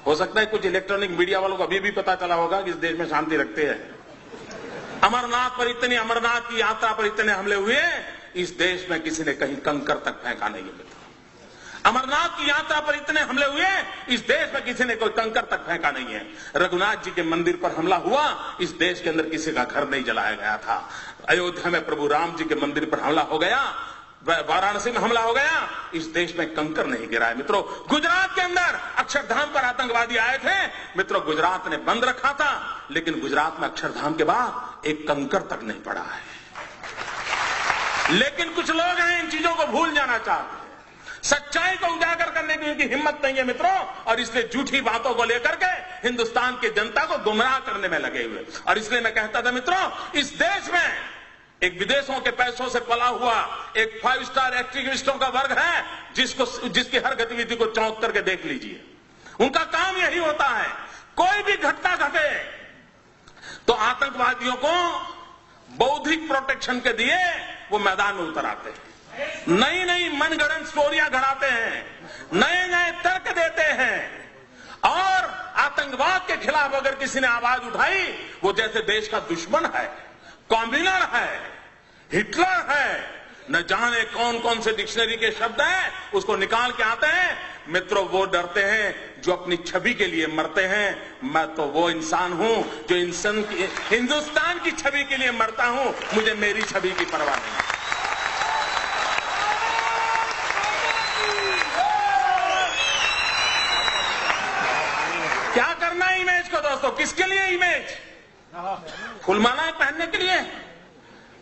हो सकता है कुछ इलेक्ट्रॉनिक मीडिया वालों को अभी भी पता चला होगा कि इस देश में शांति रखते हैं। अमरनाथ की यात्रा पर इतने हमले हुए, इस देश में किसी ने कहीं कंकर तक फेंका नहीं है मित्रों। अमरनाथ की यात्रा पर इतने हमले हुए, इस देश में किसी ने कोई कंकर तक फेंका नहीं है। रघुनाथ जी के मंदिर पर हमला हुआ, इस देश के अंदर किसी का घर नहीं जलाया गया था। अयोध्या में प्रभु राम जी के मंदिर पर हमला हो गया, वाराणसी में हमला हो गया, इस देश में कंकर नहीं गिरा है मित्रों। गुजरात के अंदर अक्षरधाम पर आतंकवादी आए थे मित्रों, गुजरात ने बंद रखा था, लेकिन गुजरात में अक्षरधाम के बाद एक कंकर तक नहीं पड़ा है। लेकिन कुछ लोग हैं इन चीजों को भूल जाना चाहते हैं, सच्चाई को उजागर करने की उनकी हिम्मत नहीं है मित्रों, और इसलिए झूठी बातों को लेकर के हिंदुस्तान की जनता को गुमराह करने में लगे हुए। और इसलिए मैं कहता था मित्रों, इस देश में एक विदेशों के पैसों से पला हुआ एक 5 स्टार एक्टिविस्टों का वर्ग है, जिसकी हर गतिविधि को चौंक करके देख लीजिए। उनका काम यही होता है, कोई भी घटना घटे तो आतंकवादियों को बौद्धिक प्रोटेक्शन के दिए वो मैदान में उतर आते हैं, नई नई मनगढ़ंत स्टोरियां गढ़ाते हैं, नए नए तर्क देते हैं, और आतंकवाद के खिलाफ अगर किसी ने आवाज उठाई, वो जैसे देश का दुश्मन है, कॉम्बिनर है, हिटलर है, न जाने कौन कौन से डिक्शनरी के शब्द हैं उसको निकाल के आते हैं मित्रों। वो डरते हैं जो अपनी छवि के लिए मरते हैं। मैं तो वो इंसान हूं जो हिंदुस्तान की छवि के लिए मरता हूं, मुझे मेरी छवि की परवाह नहीं। क्या करना है इमेज को दोस्तों, किसके लिए इमेज? फुलमालाएं पहनने के लिए?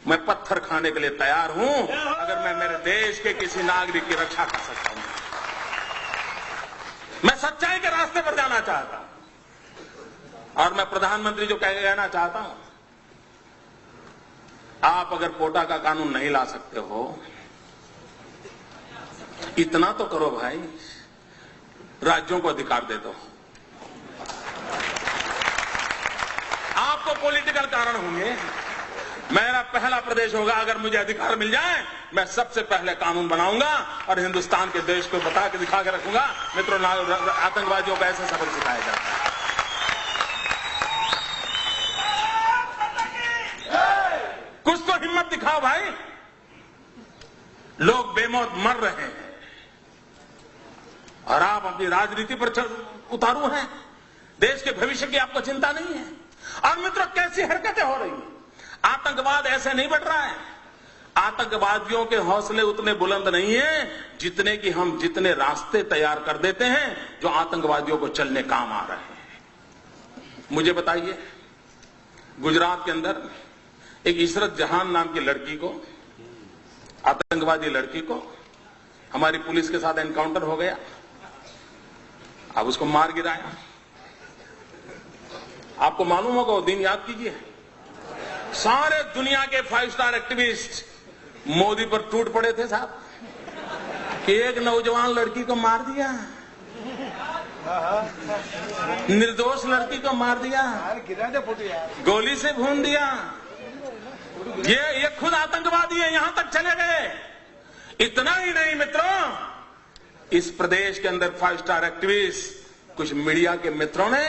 मैं पत्थर खाने के लिए तैयार हूं अगर मैं मेरे देश के किसी नागरिक की रक्षा कर सकता हूं। मैं सच्चाई के रास्ते पर जाना चाहता हूं, और मैं प्रधानमंत्री जो कहना चाहता हूं, आप अगर कोटा का कानून नहीं ला सकते हो, इतना तो करो भाई, राज्यों को अधिकार दे दो। आपको पॉलिटिकल कारण होंगे, मेरा पहला प्रदेश होगा, अगर मुझे अधिकार मिल जाए मैं सबसे पहले कानून बनाऊंगा और हिंदुस्तान के देश को बता के दिखा के रखूंगा मित्रों, आतंकवादियों का ऐसा सबक सिखाया जाता है। कुछ तो हिम्मत दिखाओ भाई, लोग बेमौत मर रहे हैं और आप अपनी राजनीति पर उतारू हैं, देश के भविष्य की आपको चिंता नहीं है। और मित्रों, कैसी हरकतें हो रही हैं, आतंकवाद ऐसे नहीं बढ़ रहा है। आतंकवादियों के हौसले उतने बुलंद नहीं है जितने रास्ते तैयार कर देते हैं जो आतंकवादियों को चलने काम आ रहे हैं। मुझे बताइए, गुजरात के अंदर एक इशरत जहान नाम की लड़की को, आतंकवादी लड़की को, हमारी पुलिस के साथ एनकाउंटर हो गया, अब उसको मार गिराया। आपको मालूम होगा वो दिन, याद कीजिए, सारे दुनिया के 5 स्टार एक्टिविस्ट मोदी पर टूट पड़े थे साहब कि एक नौजवान लड़की को मार दिया, निर्दोष लड़की को मार दिया, गोली से भून दिया। ये खुद आतंकवादी है, यहां तक चले गए। इतना ही नहीं मित्रों, इस प्रदेश के अंदर 5 स्टार एक्टिविस्ट, कुछ मीडिया के मित्रों ने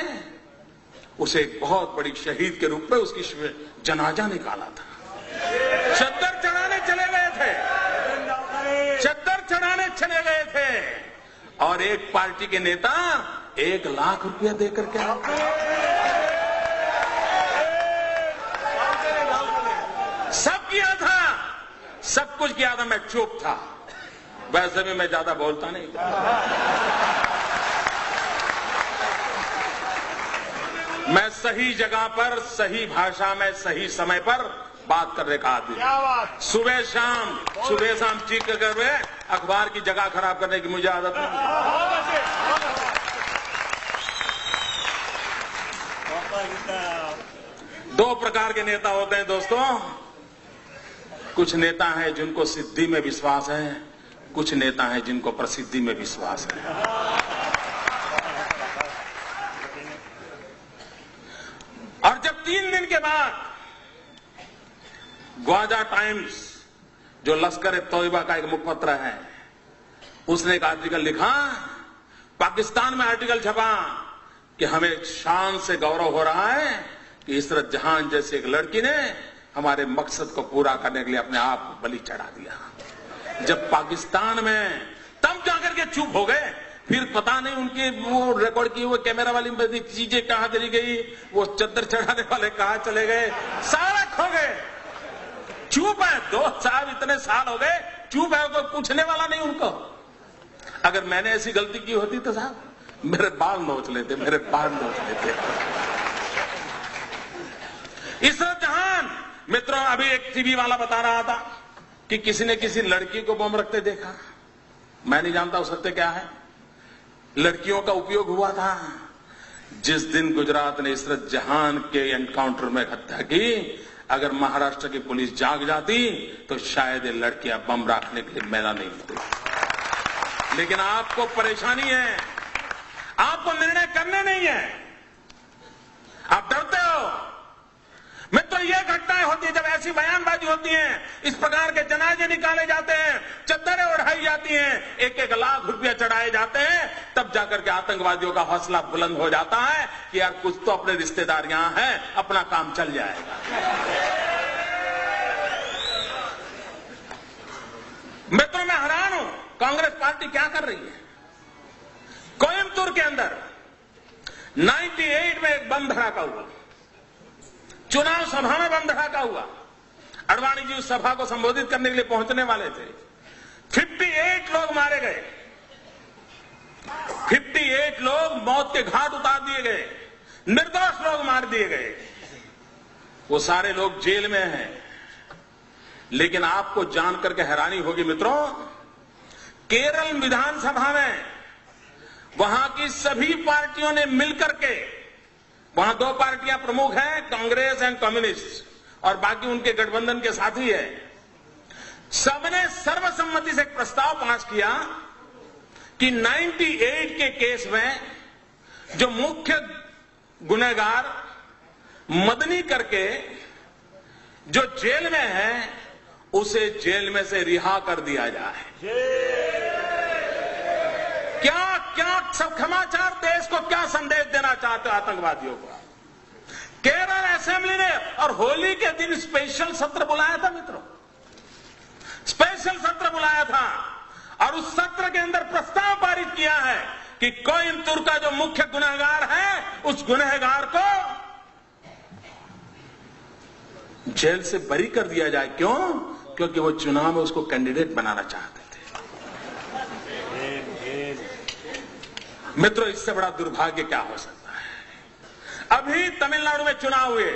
उसे एक बहुत बड़ी शहीद के रूप में उसकी जनाजा निकाला था। चद्दर चढ़ाने चले गए थे, चद्दर चढ़ाने चले गए थे, और एक पार्टी के नेता 1 लाख रुपया देकर के सब किया था, सब कुछ किया था। मैं चुप था, वैसे भी मैं ज्यादा बोलता नहीं। मैं सही जगह पर, सही भाषा में, सही समय पर बात करने का आदमी। सुबह शाम चीख कर अखबार की जगह खराब करने की मुझे आदत नहीं। दो प्रकार के नेता होते हैं दोस्तों, कुछ नेता हैं जिनको सिद्धि में विश्वास है, कुछ नेता हैं जिनको प्रसिद्धि में विश्वास है। और जब 3 दिन के बाद ग्वाजा टाइम्स, जो लश्कर तोयबा का एक मुखपत्र है, उसने एक आर्टिकल लिखा, पाकिस्तान में आर्टिकल छपा कि हमें शान से गौरव हो रहा है कि इशरत जहां जैसी एक लड़की ने हमारे मकसद को पूरा करने के लिए अपने आप को बलि चढ़ा दिया। जब पाकिस्तान में तब जाकर के चुप हो गए, फिर पता नहीं उनकी वो रिकॉर्ड की वो कैमरा वाली चीजें कहां चली गई, वो चद्दर चढ़ाने वाले कहां चले गए, सारा खो गए। चुप है, 2 साल इतने साल हो गए चुप है, कोई पूछने वाला नहीं उनको। अगर मैंने ऐसी गलती की होती तो साहब मेरे बाल नोच लेते, मेरे बाल नोच लेते। इशरत जहां, मित्रों, अभी एक टीवी वाला बता रहा था कि किसी ने किसी लड़की को बम रखते देखा। मैं नहीं जानता वो सत्य क्या है। लड़कियों का उपयोग हुआ था। जिस दिन गुजरात ने इशरत जहां के एनकाउंटर में हत्या की, अगर महाराष्ट्र की पुलिस जाग जाती तो शायद ये लड़कियां बम रखने के लिए मैदान नहीं होती। लेकिन आपको परेशानी है, आपको निर्णय करने नहीं है, आप डरते हो। मित्रों, ये घटनाएं होती है जब ऐसी बयानबाजी होती है, इस प्रकार के जनाजे निकाले जाते हैं, चद्दरें उड़ाई जाती हैं, 1-1 लाख रुपया चढ़ाए जाते हैं, तब जाकर के आतंकवादियों का हौसला बुलंद हो जाता है कि यार कुछ तो अपने रिश्तेदार यहां हैं, अपना काम चल जाएगा। मित्रों, मैं हैरान हूं कांग्रेस पार्टी क्या कर रही है। कोयम्बतूर के अंदर 98 में एक बम धड़ाका हुआ, चुनाव सभा में बम धड़ाका हुआ। अडवाणी जी उस सभा को संबोधित करने के लिए पहुंचने वाले थे। 58 लोग मारे गए, 58 लोग मौत के घाट उतार दिए गए, निर्दोष लोग मार दिए गए। वो सारे लोग जेल में हैं। लेकिन आपको जानकर के हैरानी होगी मित्रों, केरल विधानसभा में वहां की सभी पार्टियों ने मिलकर के, वहां 2 पार्टियां प्रमुख हैं, कांग्रेस एंड कम्युनिस्ट, और बाकी उनके गठबंधन के साथी है, सबने सर्वसम्मति से एक प्रस्ताव पास किया कि 98 के केस में जो मुख्य गुनहगार मदनी करके जो जेल में है, उसे जेल में से रिहा कर दिया जाए। क्या क्या सब समाचार देश को क्या संदेश देना चाहते हो आतंकवादियों को। केरल असेंबली ने और होली के दिन स्पेशल सत्र बुलाया था मित्रों, स्पेशल सत्र बुलाया था, और उस सत्र के अंदर प्रस्ताव पारित किया है कि कोयम्बतूर का जो मुख्य गुनहगार है, उस गुनहगार को जेल से बरी कर दिया जाए। क्यों? क्योंकि वो चुनाव में उसको कैंडिडेट बनाना चाहते थे। मित्रों, इससे बड़ा दुर्भाग्य क्या हो सकता है। अभी तमिलनाडु में चुनाव हुए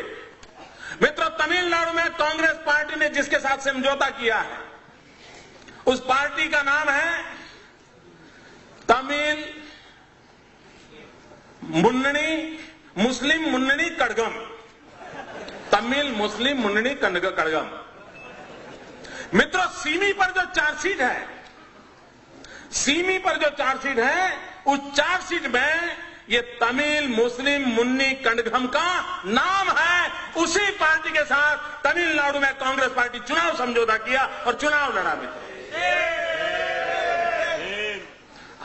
मित्रों, तमिलनाडु में कांग्रेस पार्टी ने जिसके साथ समझौता किया है, उस पार्टी का नाम है तमिल मुस्लिम मुन्नणी कड़गम, तमिल मुस्लिम मुन्नणी कड़गम। मित्रों, सीमी पर जो चार्जशीट है, सीमी पर जो चार्जशीट है, उस चार्जशीट में ये तमिल मुस्लिम मुन्नी कड़गम का नाम है। उसी पार्टी के साथ तमिलनाडु में कांग्रेस पार्टी चुनाव समझौता किया और चुनाव लड़ा। मित्रों,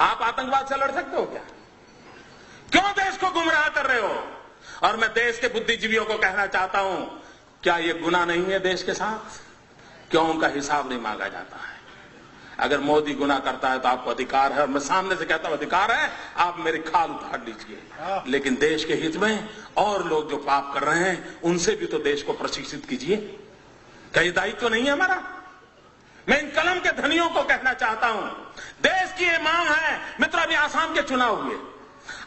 आप आतंकवाद से लड़ सकते हो क्या? क्यों देश को गुमराह कर रहे हो? और मैं देश के बुद्धिजीवियों को कहना चाहता हूं, क्या यह गुनाह नहीं है देश के साथ? क्यों उनका हिसाब नहीं मांगा जाता है? अगर मोदी गुनाह करता है तो आपको अधिकार है, और मैं सामने से कहता हूं अधिकार है, आप मेरी खाल उतार लीजिए। लेकिन देश के हित में और लोग जो पाप कर रहे हैं, उनसे भी तो देश को प्रशिक्षित कीजिए। क्या ये दायित्व तो नहीं है हमारा? मैं इन कलम के धनियों को कहना चाहता हूं, देश की ये मांग है। मित्रों, अभी आसाम के चुनाव हुए,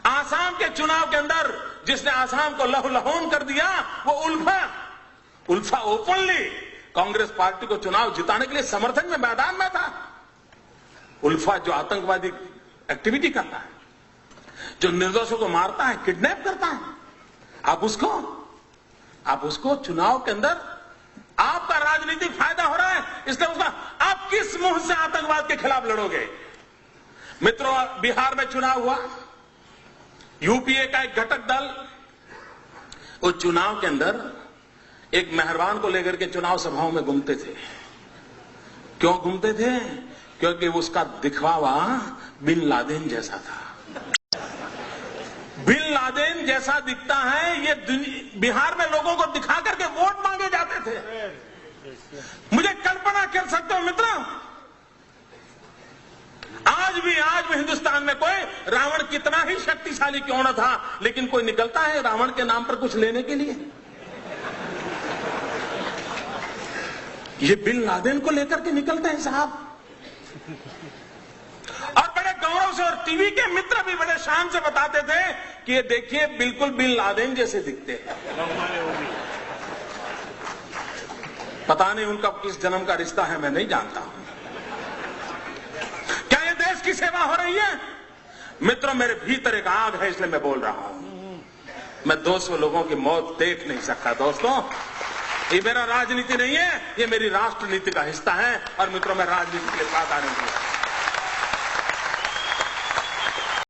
आसाम के चुनाव के अंदर जिसने आसाम को लहूलुहान कर दिया, वो उल्फा ओपनली कांग्रेस पार्टी को चुनाव जिताने के लिए समर्थन में मैदान में था। उल्फा जो आतंकवादी एक्टिविटी करता है, जो निर्दोषों को मारता है, किडनैप करता है, आप उसको चुनाव के अंदर आपका राजनीतिक फायदा हो रहा है, इसलिए उसका आप किस मुंह से आतंकवाद के खिलाफ लड़ोगे? मित्रों, बिहार में चुनाव हुआ, यूपीए का एक घटक दल उस चुनाव के अंदर एक मेहरबान को लेकर के चुनाव सभाओं में घूमते थे। क्यों घूमते थे? क्योंकि उसका दिखवावा बिन लादेन जैसा था। बिन लादेन जैसा दिखता है, ये बिहार में लोगों को दिखा करके वोट मांगे जाते थे। मुझे कल्पना कर सकते हो मित्रों, आज भी हिंदुस्तान में कोई रावण कितना ही शक्तिशाली क्यों न था, लेकिन कोई निकलता है रावण के नाम पर कुछ लेने के लिए। ये बिन लादेन को लेकर के निकलते हैं साहब, और बड़े गौरव से, और टीवी के मित्र भी बड़े शान से बताते थे कि ये देखिए बिल्कुल बिन लादेन जैसे दिखते हैं। पता नहीं उनका किस जन्म का रिश्ता है, मैं नहीं जानता हूं। क्या ये देश की सेवा हो रही है? मित्रों, मेरे भीतर एक आग है, इसलिए मैं बोल रहा हूं। मैं 200 लोगों की मौत देख नहीं सकता दोस्तों। ये मेरा राजनीति नहीं है, ये मेरी राष्ट्र नीति का हिस्सा है। और मित्रों, मैं राजनीति के लिए वादा नहीं किया।